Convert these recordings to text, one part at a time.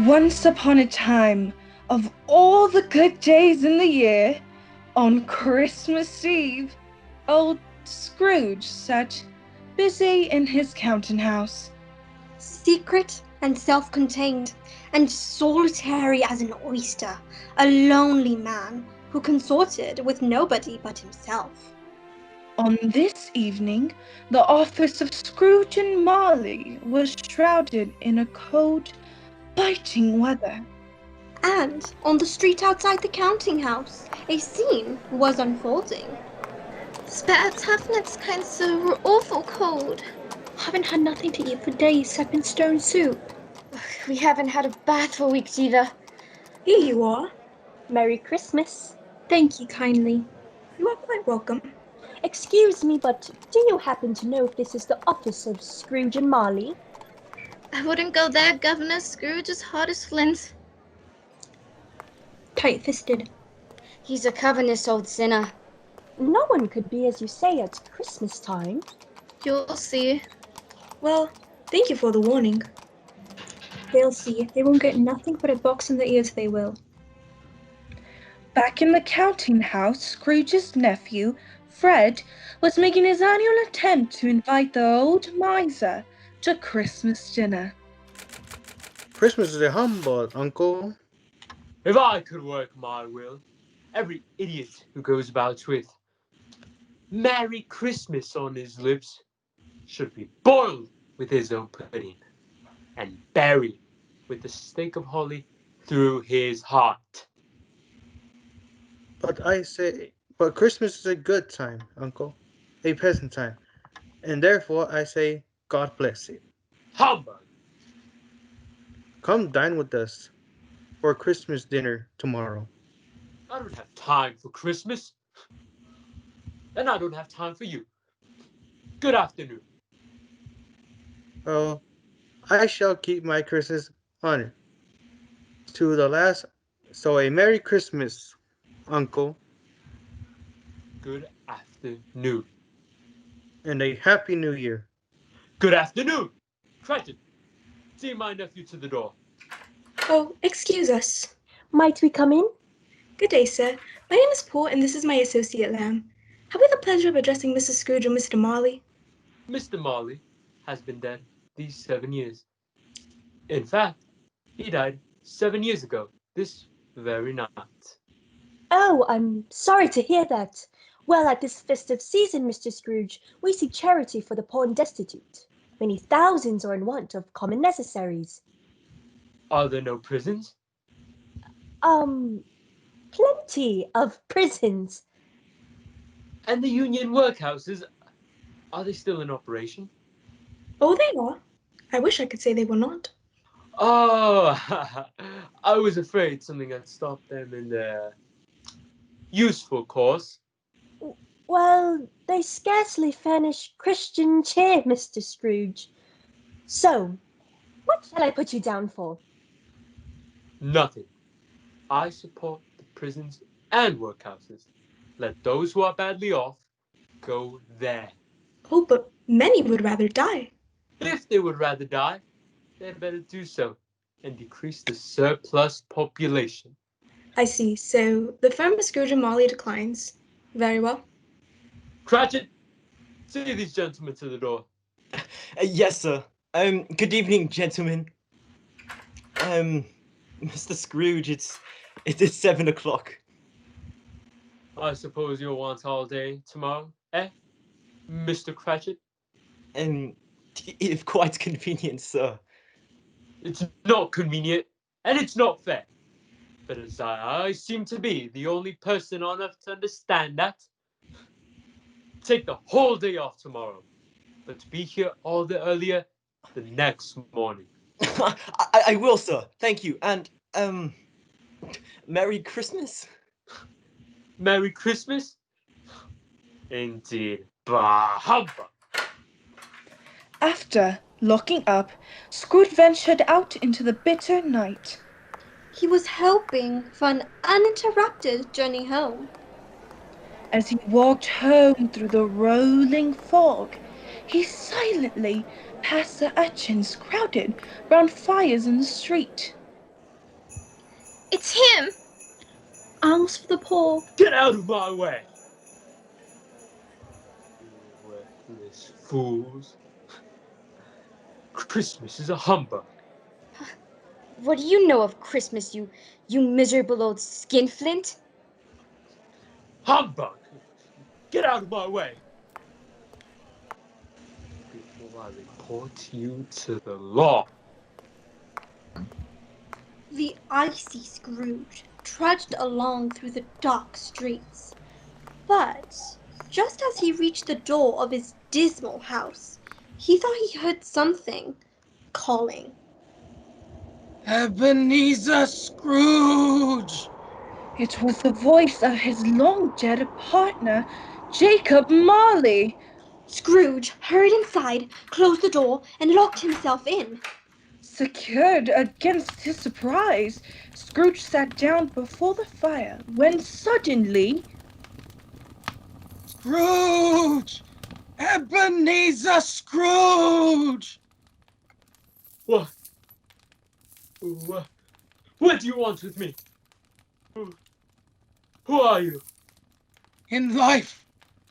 Once upon a time, of all the good days in the year, on Christmas Eve, old Scrooge sat busy in his counting house. Secret and self-contained, and solitary as an oyster, a lonely man who consorted with nobody but himself. On this evening, the office of Scrooge and Marley was shrouded in a cold, biting weather. And on the street outside the counting house, a scene was unfolding. Spare toughness, kind sir, we're awful cold. Haven't had nothing to eat for days except in stone soup. We haven't had a bath for weeks either. Here you are. Merry Christmas. Thank you kindly. You are quite welcome. Excuse me, but do you happen to know if this is the office of Scrooge and Marley? I wouldn't go there, Governor. Scrooge is hard as flint. Tight-fisted. He's a covetous old sinner. No one could be as you say at Christmas time. You'll see. Well, thank you for the warning. They'll see. They won't get nothing but a box in the ears, they will. Back in the counting house, Scrooge's nephew, Fred, was making his annual attempt to invite the old miser to Christmas dinner. Christmas is a humbug, Uncle. If I could work my will, every idiot who goes about with Merry Christmas on his lips should be boiled with his own pudding and buried with the stake of holly through his heart. But Christmas is a good time, Uncle, a pleasant time, and therefore I say, God bless it. Humbug! Come dine with us for Christmas dinner tomorrow. I don't have time for Christmas, and I don't have time for you. Good afternoon. Oh, I shall keep my Christmas honor to the last. So a Merry Christmas, Uncle. Good afternoon. And a Happy New Year. Good afternoon. Cratchit, see my nephew to the door. Oh, excuse us. Might we come in? Good day, sir. My name is Paul, and this is my associate, Lamb. Have we the pleasure of addressing Mrs. Scrooge or Mr. Marley? Mr. Marley has been dead these 7 years. In fact, he died 7 years ago, this very night. Oh, I'm sorry to hear that. Well, at this festive season, Mr. Scrooge, we seek charity for the poor and destitute. Many thousands are in want of common necessaries. Are there no prisons? Plenty of prisons. And the union workhouses, are they still in operation? Oh, they are. I wish I could say they were not. Oh, I was afraid something had stopped them in their useful course. Well, they scarcely furnish Christian cheer, Mr. Scrooge. So, what shall I put you down for? Nothing. I support the prisons and workhouses. Let those who are badly off go there. Oh, but many would rather die. If they would rather die, they'd better do so and decrease the surplus population. I see. So the firm of Scrooge and Marley declines. Very well. Cratchit, see these gentlemen to the door. Yes, sir. Good evening, gentlemen. Mr. Scrooge, it is 7 o'clock. I suppose you'll want all day tomorrow, eh, Mr. Cratchit? If quite convenient, sir. It's not convenient, and it's not fair. But as I seem to be the only person on earth to understand that, take the whole day off tomorrow, but be here all the earlier the next morning. I will, sir. Thank you. And, Merry Christmas. Merry Christmas? Indeed. Bah humbug. After locking up, Scrooge ventured out into the bitter night. He was hoping for an uninterrupted journey home. As he walked home through the rolling fog, he silently passed the urchins crowded round fires in the street. It's him! Alms for the poor. Get out of my way! You worthless fools. Christmas is a humbug. What do you know of Christmas, you miserable old skinflint? Humbug! Get out of my way! Before I report you to the law. The icy Scrooge trudged along through the dark streets. But just as he reached the door of his dismal house, he thought he heard something calling. Ebenezer Scrooge! It was the voice of his long-dead partner, Jacob Marley. Scrooge hurried inside, closed the door, and locked himself in. Secured against his surprise, Scrooge sat down before the fire when suddenly... Scrooge! Ebenezer Scrooge! What? What do you want with me? Who are you? In life,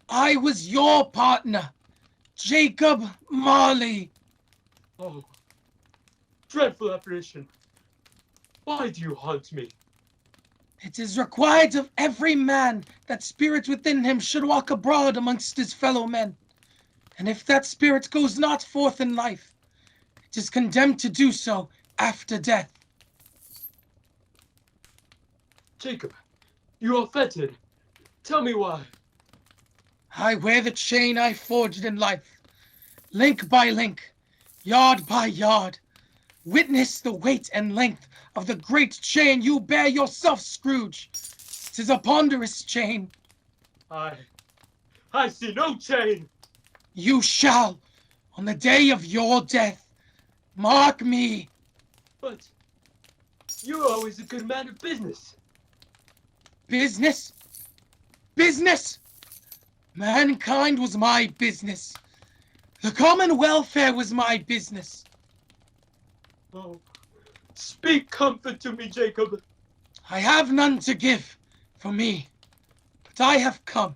I was your partner, Jacob Marley. Oh, dreadful apparition. Why do you haunt me? It is required of every man that spirit within him should walk abroad amongst his fellow men. And if that spirit goes not forth in life, it is condemned to do so after death. Jacob, you are fettered. Tell me why. I wear the chain I forged in life, link by link, yard by yard. Witness the weight and length of the great chain you bear yourself, Scrooge. 'Tis a ponderous chain. I see no chain. You shall, on the day of your death, mark me. But you are always a good man of business. Business? Business? Mankind was my business. The common welfare was my business. Oh, speak comfort to me, Jacob. I have none to give for me, but I have come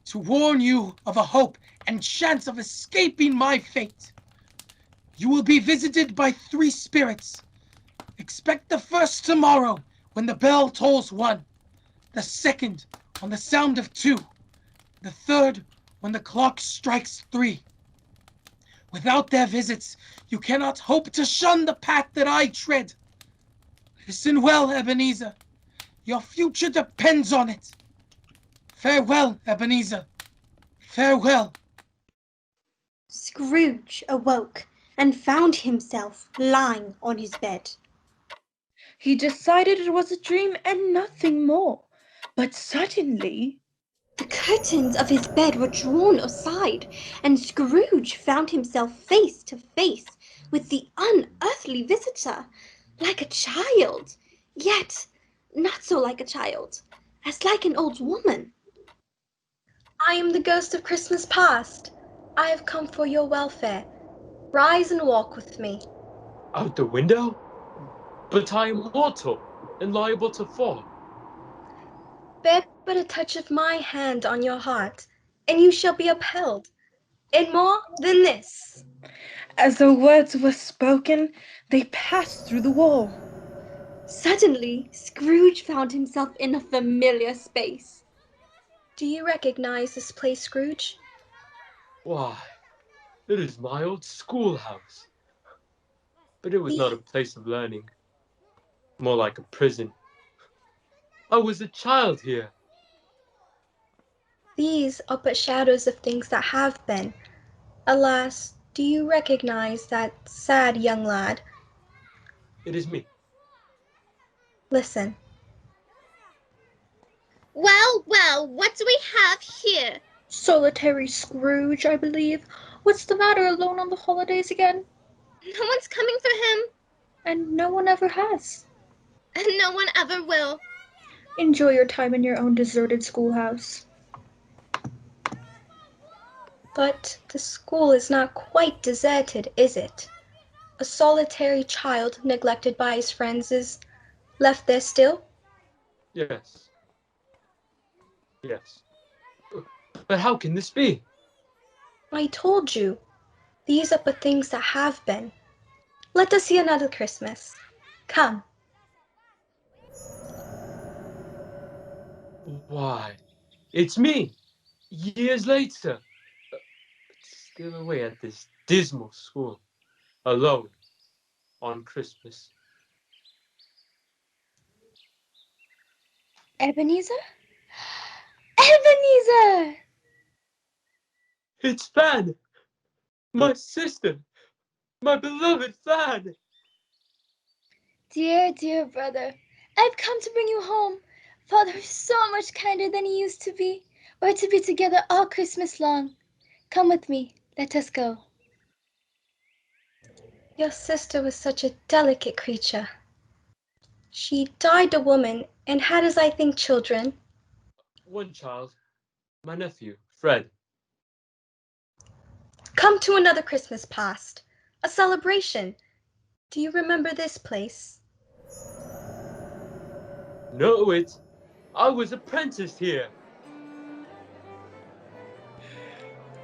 to warn you of a hope and chance of escaping my fate. You will be visited by 3 spirits. Expect the first tomorrow when the bell tolls 1, the second on the sound of 2, the third when the clock strikes 3. Without their visits, you cannot hope to shun the path that I tread. Listen well, Ebenezer. Your future depends on it. Farewell, Ebenezer. Farewell. Scrooge awoke and found himself lying on his bed. He decided it was a dream and nothing more. But suddenly... The curtains of his bed were drawn aside, and Scrooge found himself face to face with the unearthly visitor, like a child, yet not so like a child, as like an old woman. I am the ghost of Christmas past. I have come for your welfare. Rise and walk with me. Out the window? But I am mortal and liable to fall. Bear but a touch of my hand on your heart, and you shall be upheld. And more than this. As the words were spoken, they passed through the wall. Suddenly, Scrooge found himself in a familiar space. Do you recognize this place, Scrooge? Why, it is my old schoolhouse. But it was not a place of learning. More like a prison. I was a child here. These are but shadows of things that have been. Alas, do you recognize that sad young lad? It is me. Listen. Well, what do we have here? Solitary Scrooge, I believe. What's the matter, alone on the holidays again? No one's coming for him. And no one ever has. And no one ever will. Enjoy your time in your own deserted schoolhouse. But the school is not quite deserted, is it? A solitary child neglected by his friends is Left there still? Yes. Yes. But how can this be? I told you. These are but things that have been. Let us see another Christmas. Come. Why, it's me, years later, but still away at this dismal school, alone, on Christmas. Ebenezer? Ebenezer! It's Fan, my sister, my beloved Fan. Dear, dear brother, I've come to bring you home. Father is so much kinder than he used to be. We're to be together all Christmas long. Come with me. Let us go. Your sister was such a delicate creature. She died a woman and had, as I think, children. One child, my nephew, Fred. Come to another Christmas past. A celebration. Do you remember this place? Know it. I was apprenticed here.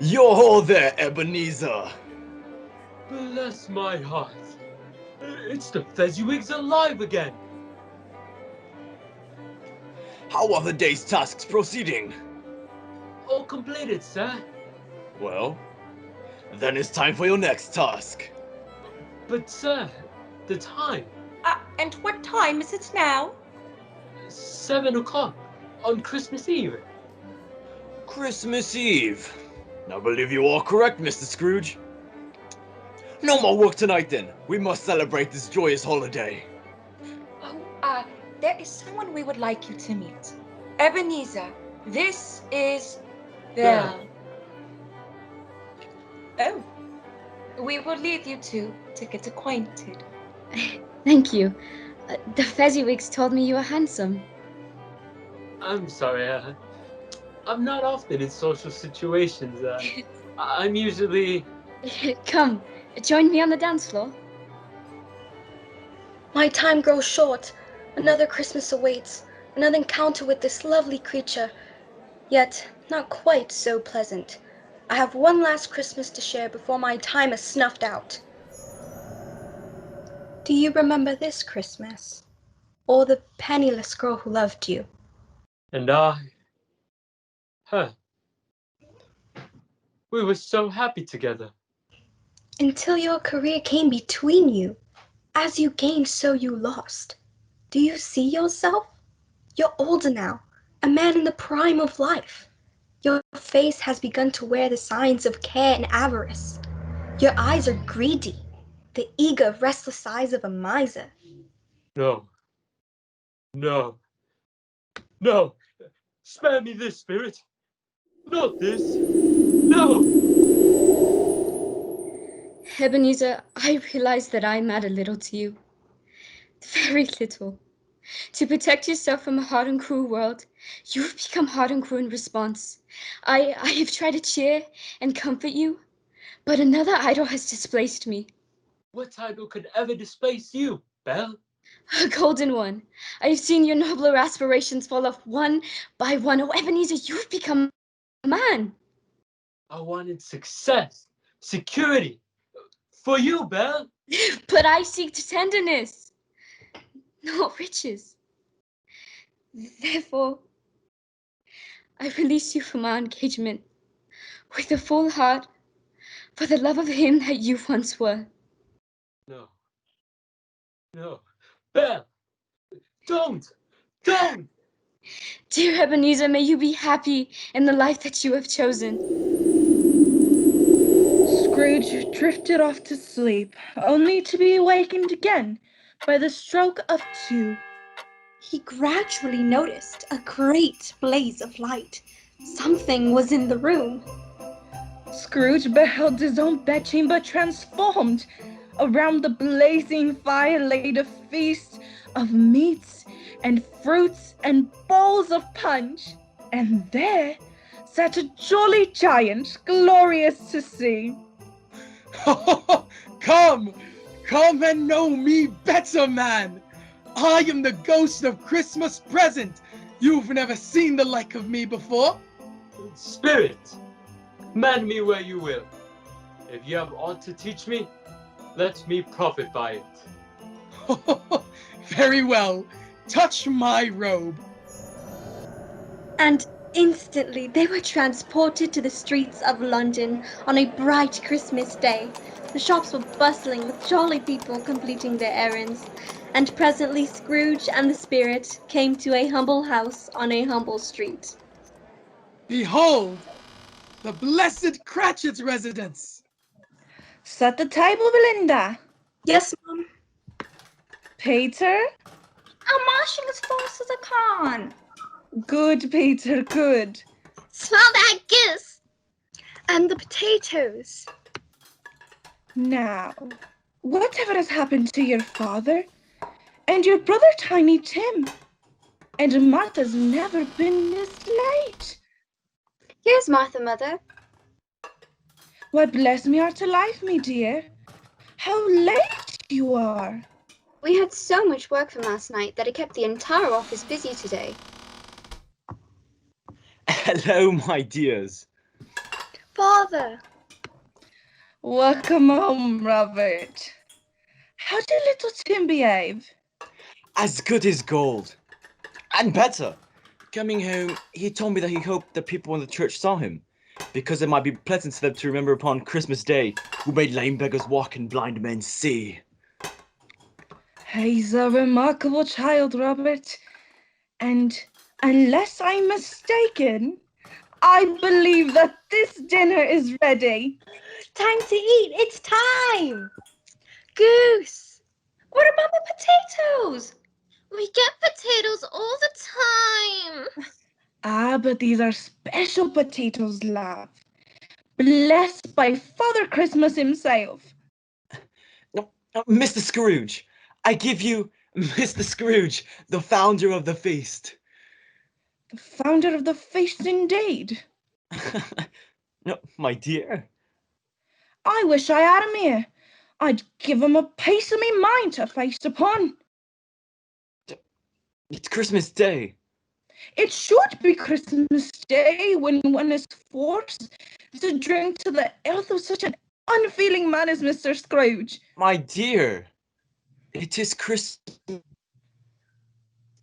You're there, Ebenezer. Bless my heart. It's the Fezziwigs alive again. How are the day's tasks proceeding? All completed, sir. Well, then it's time for your next task. But, sir, the time. And what time is it now? 7 o'clock on Christmas Eve. Christmas Eve. I believe you are correct, Mr. Scrooge. No more work tonight then. We must celebrate this joyous holiday. Oh, there is someone we would like you to meet. Ebenezer, this is Belle. Oh, we will leave you two to get acquainted. Thank you. The Fezziwigs told me you were handsome. I'm sorry, I'm not often in social situations. I'm usually... Come, join me on the dance floor. My time grows short. Another Christmas awaits. Another encounter with this lovely creature. Yet not quite so pleasant. I have one last Christmas to share before my time is snuffed out. Do you remember this Christmas? Or the penniless girl who loved you? And I... Her. We were so happy together. Until your career came between you. As you gained, so you lost. Do you see yourself? You're older now, a man in the prime of life. Your face has begun to wear the signs of care and avarice. Your eyes are greedy, the eager, restless eyes of a miser. No. No. No. Spare me this, spirit. Not this. No. Ebenezer, I realize that I matter little to you. Very little. To protect yourself from a hard and cruel world, you've become hard and cruel in response. I have tried to cheer and comfort you, but another idol has displaced me. What idol could ever displace you, Belle? A golden one. I've seen your nobler aspirations fall off one by one. Oh, Ebenezer, you've become a man. I wanted success, security. For you, Belle. But I seek tenderness, not riches. Therefore, I release you from our engagement with a full heart for the love of him that you once were. No. No. Belle! Don't! Don't! Dear Ebenezer, may you be happy in the life that you have chosen. Scrooge drifted off to sleep, only to be awakened again by the stroke of 2. He gradually noticed a great blaze of light. Something was in the room. Scrooge beheld his own bedchamber transformed. Around the blazing fire laid a feast of meats and fruits and bowls of punch. And there sat a jolly giant, glorious to see. Come and know me better, man. I am the ghost of Christmas present. You've never seen the like of me before. Spirit, command me where you will. If you have aught to teach me, let me profit by it. Very well. Touch my robe. And instantly they were transported to the streets of London on a bright Christmas day. The shops were bustling with jolly people completing their errands, and presently Scrooge and the spirit came to a humble house on a humble street. Behold, the blessed Cratchit residence. Set the table, Belinda. Yes, Mum. Peter? I'm marching as fast as I can. Good, Peter, good. Smell that goose! And the potatoes. Now, whatever has happened to your father and your brother Tiny Tim? And Martha's never been this late. Here's Martha, Mother. Why, bless me heart alive, me dear. How late you are. We had so much work from last night that it kept the entire office busy today. Hello, my dears. Father. Welcome home, Robert. How did little Tim behave? As good as gold. And better. Coming home, he told me that he hoped that people in the church saw him, because it might be pleasant to them to remember upon Christmas Day who made lame beggars walk and blind men see. He's a remarkable child, Robert. And unless I'm mistaken, I believe that this dinner is ready. Time to eat! It's time! Goose. What about the potatoes? We get potatoes all the time. Ah, but these are special potatoes, love. Blessed by Father Christmas himself. No, Mr. Scrooge, I give you Mr. Scrooge, the founder of the feast. The founder of the feast, indeed. No, my dear. I wish I had him here. I'd give him a piece of me mind to feast upon. It's Christmas Day. It should be Christmas Day when one is forced to drink to the health of such an unfeeling man as Mr. Scrooge. My dear, it is Christmas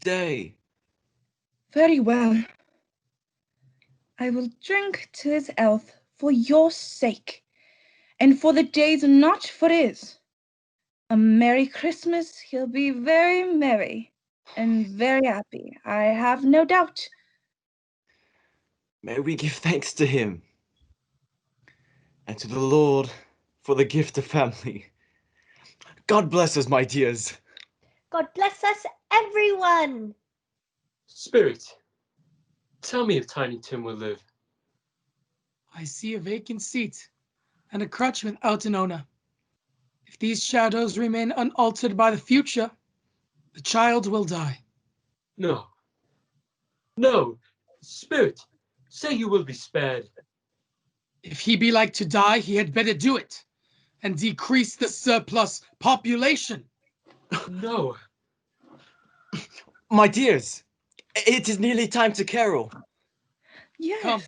Day. Very well. I will drink to his health for your sake, and for the day's not for his. A Merry Christmas. He'll be very merry and very happy, I have no doubt. May we give thanks to him and to the Lord for the gift of family. God bless us, my dears. God bless us, everyone. Spirit, tell me if Tiny Tim will live. I see a vacant seat and a crutch without an owner. If these shadows remain unaltered by the future, the child will die. No. No. Spirit, say you will be spared. If he be like to die, he had better do it and decrease the surplus population. No. My dears, it is nearly time to carol. Yes. Come,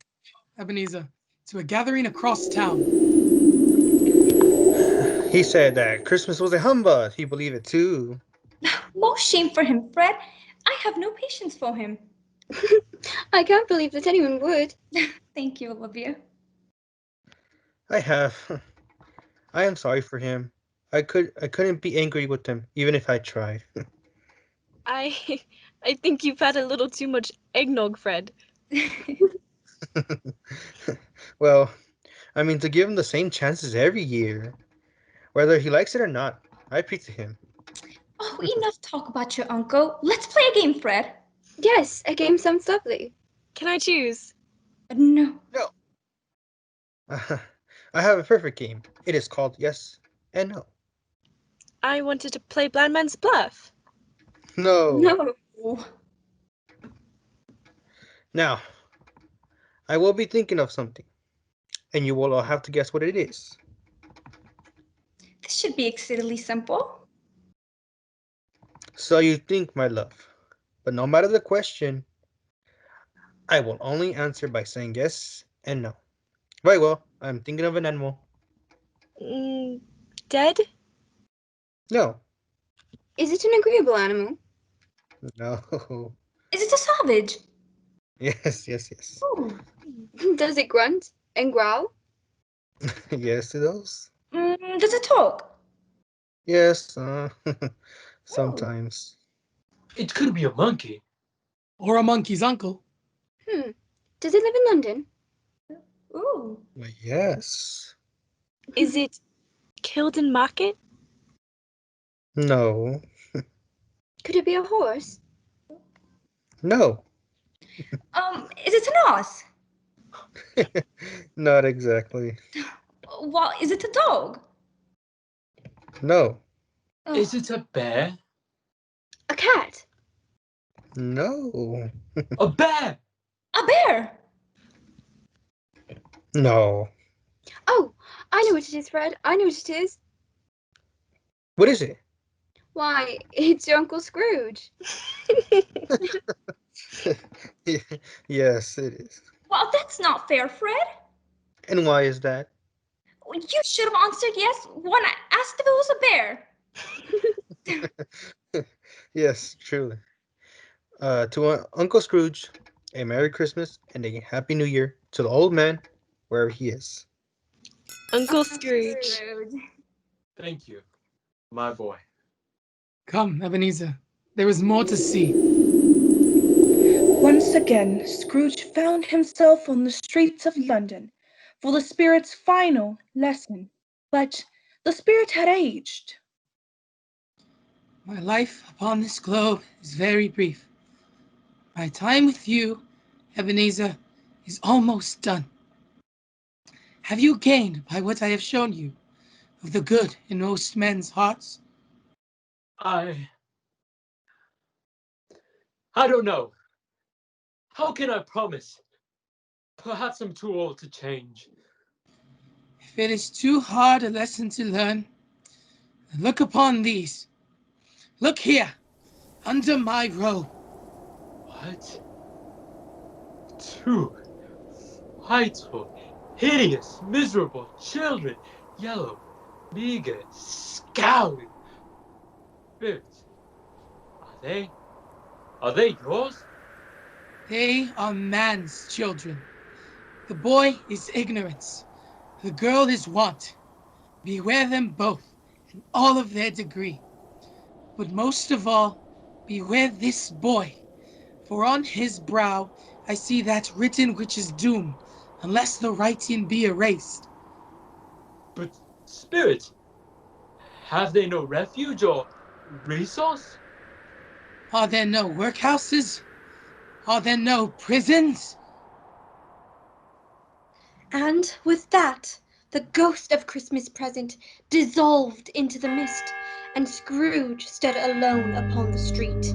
Ebenezer, to a gathering across town. He said that Christmas was a humbug. He believed it too. More shame for him, Fred. I have no patience for him. I can't believe that anyone would. Thank you, Olivia. I have. I am sorry for him. I couldn't be angry with him, even if I tried. I think you've had a little too much eggnog, Fred. Well, I mean, to give him the same chances every year, whether he likes it or not, I preach to him. Oh, enough talk about your uncle. Let's play a game, Fred. Yes, a game sounds lovely. Can I choose? No. No. I have a perfect game. It is called Yes and No. I wanted to play Blind Man's Bluff. No. No. Now, I will be thinking of something, and you will all have to guess what it is. This should be exceedingly simple. So you think, my love. But no matter the question, I will only answer by saying yes and no. Very well, I'm thinking of an animal. Mm, dead? No. Is it an agreeable animal? No. Is it a savage? Yes, yes, yes. Oh. Does it grunt and growl? Yes, it does. Does it talk? Yes, Oh. sometimes. It could be a monkey. Or a monkey's uncle. Does it live in London? Ooh. Yes. Is it killed in market? No. Could it be a horse? No. Is it an ass? Not exactly. Well, is it a dog? No. Is it a bear? A cat? No. A bear! A bear? No. Oh, I know what it is, Fred. I know what it is. What is it? Why, it's your Uncle Scrooge. Yes, it is. Well, that's not fair, Fred. And why is that? You should have answered yes when I asked if it was a bear. Yes, truly. To Uncle Scrooge, a Merry Christmas and a Happy New Year to the old man, wherever he is. Uncle Scrooge. Thank you, my boy. Come, Ebenezer. There is more to see. Once again, Scrooge found himself on the streets of London for the spirit's final lesson. But the spirit had aged. My life upon this globe is very brief. My time with you, Ebenezer, is almost done. Have you gained by what I have shown you of the good in most men's hearts? I don't know. How can I promise? Perhaps I'm too old to change. If it is too hard a lesson to learn, then look upon these. Look here, under my robe. What? Two frightful, hideous, miserable children, yellow, meager, scowling spirits. Are they yours? They are man's children. The boy is ignorance. The girl is want. Beware them both, and all of their degree. But most of all, beware this boy, for on his brow I see that written which is doom, unless the writing be erased. But, spirit, have they no refuge or resource? Are there no workhouses? Are there no prisons? And with that, the ghost of Christmas present dissolved into the mist, and Scrooge stood alone upon the street.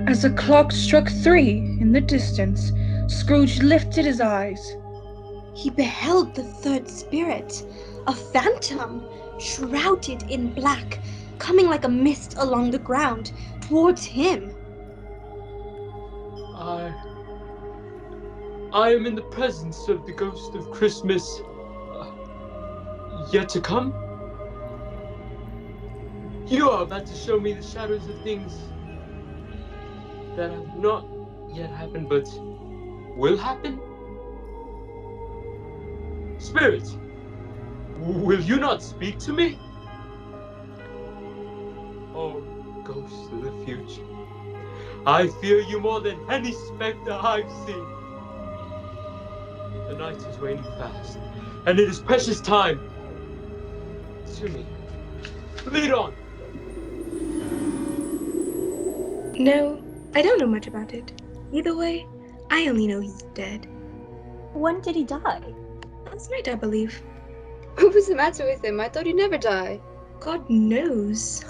As the clock struck 3 in the distance, Scrooge lifted his eyes. He beheld the third spirit, a phantom, shrouded in black, coming like a mist along the ground towards him. I am in the presence of the ghost of Christmas yet to come. You are about to show me the shadows of things that have not yet happened but will happen. Spirit, will you not speak to me? Oh, ghost of the future, I fear you more than any spectre I've seen. The night is waning fast, and it is precious time. To me. Lead on. No, I don't know much about it. Either way, I only know he's dead. When did he die? Last night, I believe. What was the matter with him? I thought he'd never die. God knows.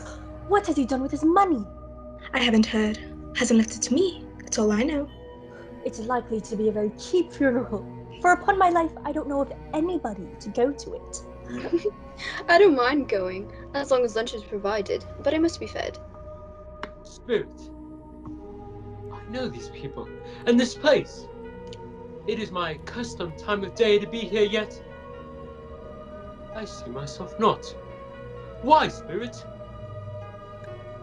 What has he done with his money? I haven't heard. Hasn't left it to me. That's all I know. It's likely to be a very cheap funeral, for upon my life I don't know of anybody to go to it. I don't mind going, as long as lunch is provided, but I must be fed. Spirit, I know these people and this place. It is my accustomed time of day to be here, yet I see myself not. Why, Spirit?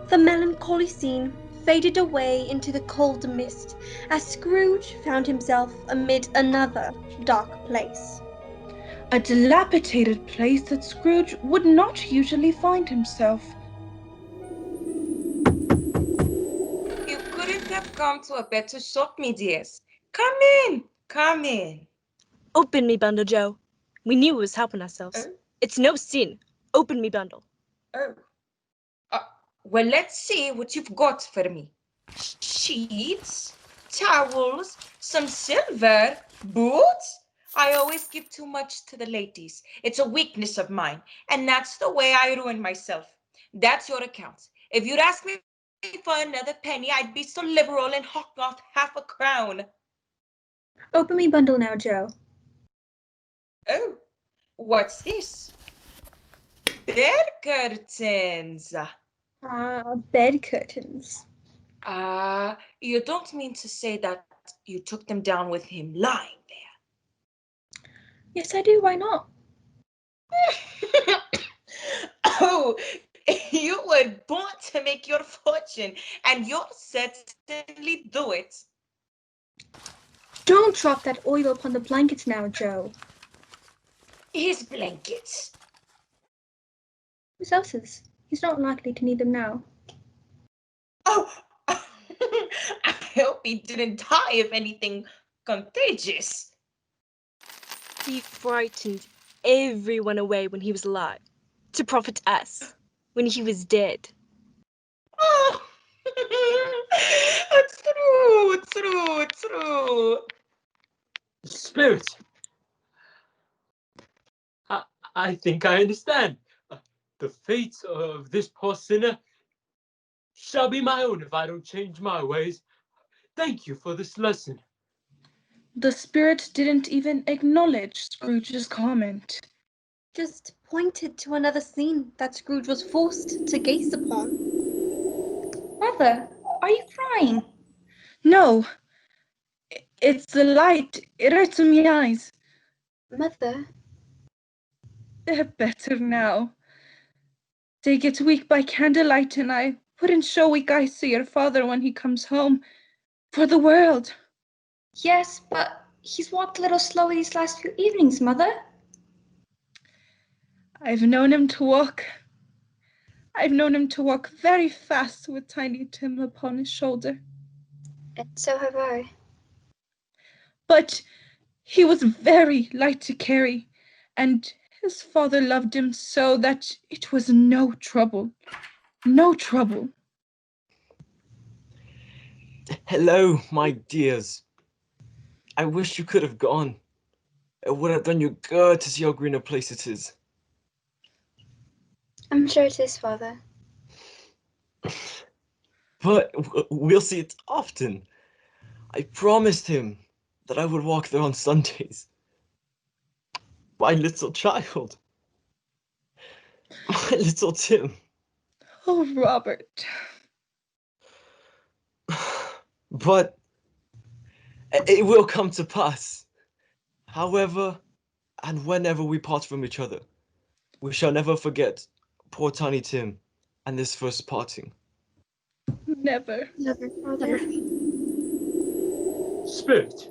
The melancholy scene faded away into the cold mist as Scrooge found himself amid another dark place. A dilapidated place that Scrooge would not usually find himself. You couldn't have come to a better shop, me dears. Come in, come in. Open me bundle, Joe. We knew we was helping ourselves. Oh. It's no sin. Open me bundle. Oh. Well, let's see what you've got for me. Sheets, towels, some silver, boots. I always give too much to the ladies. It's a weakness of mine, and that's the way I ruin myself. That's your account. If you'd ask me for another penny, I'd be so liberal and hawk off half a crown. Open me bundle now, Joe. Oh, what's this? Bed curtains. Bed curtains. You don't mean to say that you took them down with him lying there? Yes, I do. Why not? Oh, you were born to make your fortune, and you'll certainly do it. Don't drop that oil upon the blankets now, Joe. His blankets. Whose else's? He's not likely to need them now. Oh, I hope he didn't die of anything contagious. He frightened everyone away when he was alive, to profit us when he was dead. Oh, it's true, it's true, it's true. Spirit, I think I understand. The fate of this poor sinner shall be my own if I don't change my ways. Thank you for this lesson. The spirit didn't even acknowledge Scrooge's comment. Just pointed to another scene that Scrooge was forced to gaze upon. Mother, are you crying? No, it's the light. It hurts in my eyes. Mother, They're better now. They get weak by candlelight, and I wouldn't show weak eyes to your father when he comes home. For the world. Yes, but he's walked a little slowly these last few evenings, Mother. I've known him to walk very fast with Tiny Tim upon his shoulder. and so have I. But he was very light to carry, and his father loved him so that it was no trouble. No trouble. Hello, my dears. I wish you could have gone. It would have done you good to see how green a place it is. I'm sure it is, Father. But we'll see it often. I promised him that I would walk there on Sundays. My little child. My little Tim. Oh, Robert. But it will come to pass. However and whenever we part from each other, we shall never forget poor Tiny Tim and this first parting. Never. Never, Father. Spirit,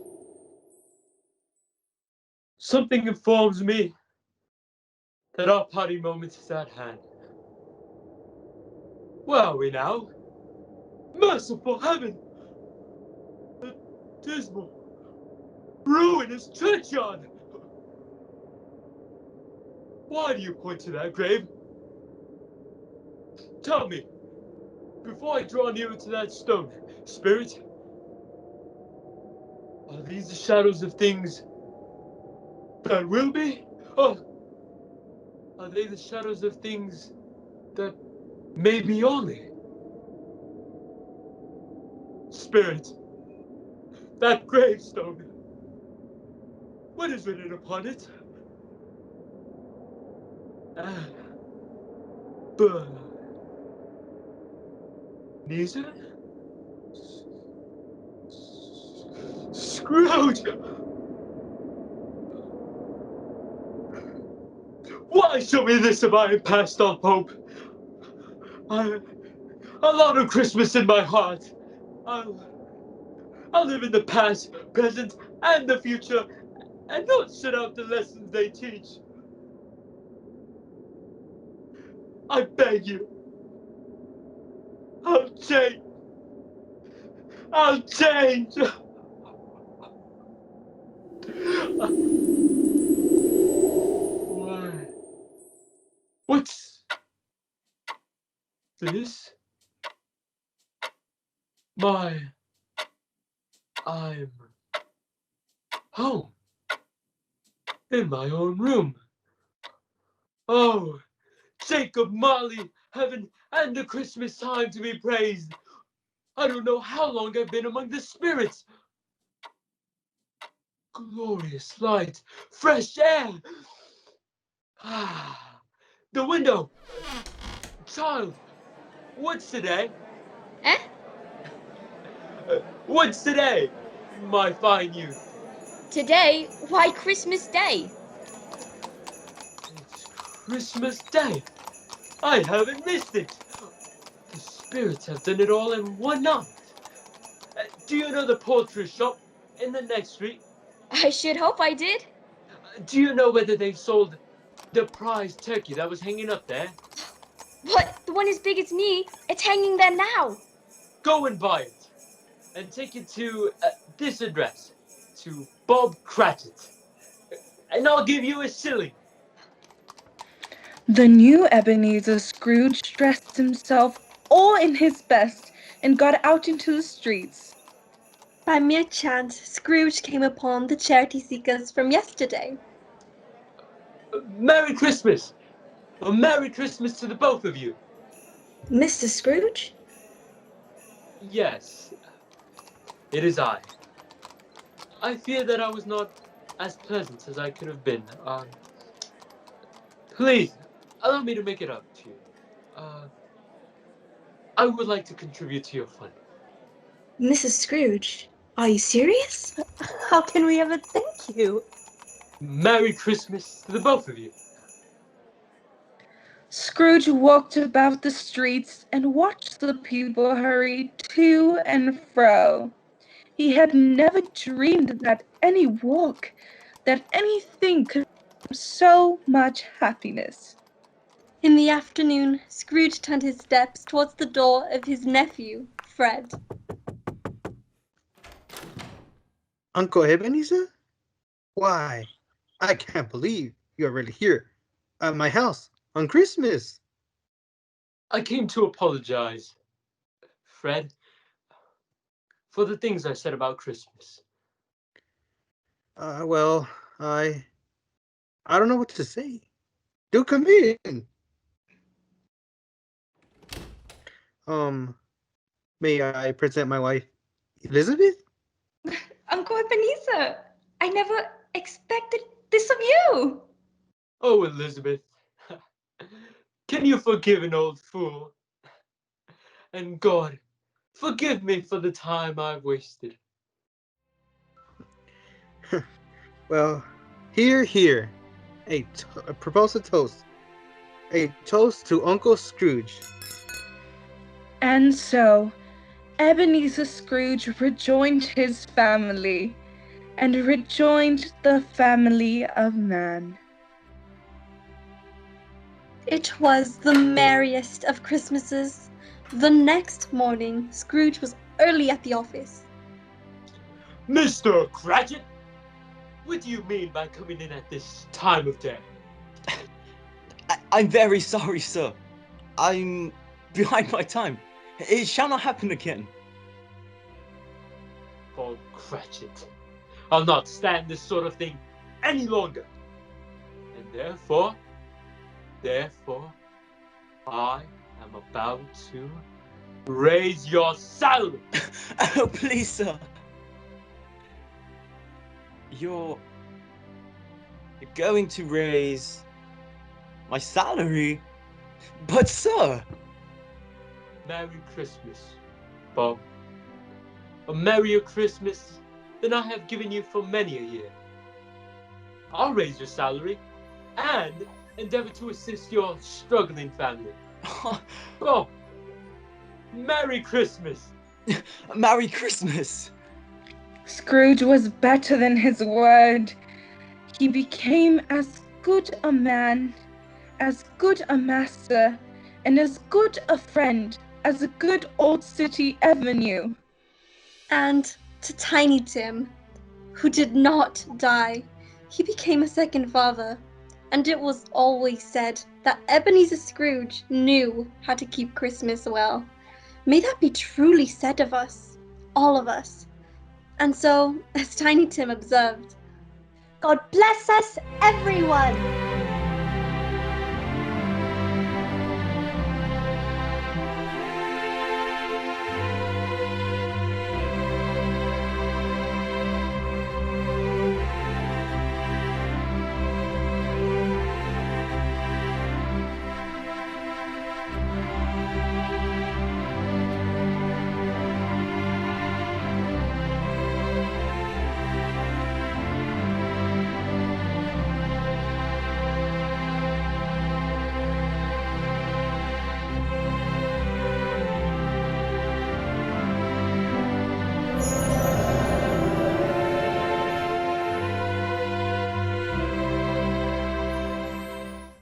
something informs me that our parting moment is at hand. Where are we now? Merciful heaven! The dismal, ruinous churchyard! Why do you point to that grave? Tell me, before I draw nearer to that stone, Spirit, are these the shadows of things that will be? Or are they the shadows of things that may be only? Spirit, that gravestone, what is written upon it? Ebenezer? Scrooge! Why show me this if I am past all hope? A lot of Christmas in my heart. I'll live in the past, present, and the future, and not shut out the lessons they teach. I beg you. I'll change. I'll change. Why? What's this? I'm home. In my own room. Oh, Jacob, Marley, heaven, and the Christmas time to be praised. I don't know how long I've been among the spirits. Glorious light, fresh air. Ah, the window. Child, what's today? Eh? What's today, my fine youth? Today? Why, Christmas Day. It's Christmas Day. I haven't missed it. The spirits have done it all in one night. Do you know the poultry shop in the next street? I should hope I did. Do you know whether they've sold the prize turkey that was hanging up there? What? The one as big as me? It's hanging there now. Go and buy it. And take it to this address. To Bob Cratchit. And I'll give you a shilling. The new Ebenezer Scrooge dressed himself all in his best and got out into the streets. By mere chance, Scrooge came upon the charity seekers from yesterday. Merry Christmas! A Merry Christmas to the both of you. Mr. Scrooge? Yes, it is I. I fear that I was not as pleasant as I could have been. Please, allow me to make it up to you. I would like to contribute to your fund. Mrs. Scrooge, are you serious? How can we ever thank you? Merry Christmas to the both of you. Scrooge walked about the streets and watched the people hurry to and fro. He had never dreamed that any walk, that anything could bring so much happiness. In the afternoon, Scrooge turned his steps towards the door of his nephew, Fred. Uncle Ebenezer? Why, I can't believe you're really here at my house on Christmas. I came to apologize, Fred, for the things I said about Christmas. Well, I don't know what to say. Do come in. May I present my wife, Elizabeth? Uncle Ebenezer, I never expected this of you. Oh, Elizabeth, can you forgive an old fool? And God, forgive me for the time I've wasted. Well, here. A proposed toast. A toast to Uncle Scrooge. And so, Ebenezer Scrooge rejoined his family and rejoined the family of man. It was the merriest of Christmases. The next morning, Scrooge was early at the office. Mr. Cratchit, what do you mean by coming in at this time of day? I'm very sorry, sir. I'm behind my time. It shall not happen again. Bob Cratchit, I'll not stand this sort of thing any longer. And therefore, I am about to raise your salary. Oh, please, sir. You're going to raise my salary? But, sir... Merry Christmas, Bob. A merrier Christmas than I have given you for many a year. I'll raise your salary and endeavor to assist your struggling family. Bob, Merry Christmas. Merry Christmas. Scrooge was better than his word. He became as good a man, as good a master, and as good a friend as a good old city ever knew. And to Tiny Tim, who did not die, he became a second father. And it was always said that Ebenezer Scrooge knew how to keep Christmas well. May that be truly said of us, all of us. And so, as Tiny Tim observed, God bless us, everyone!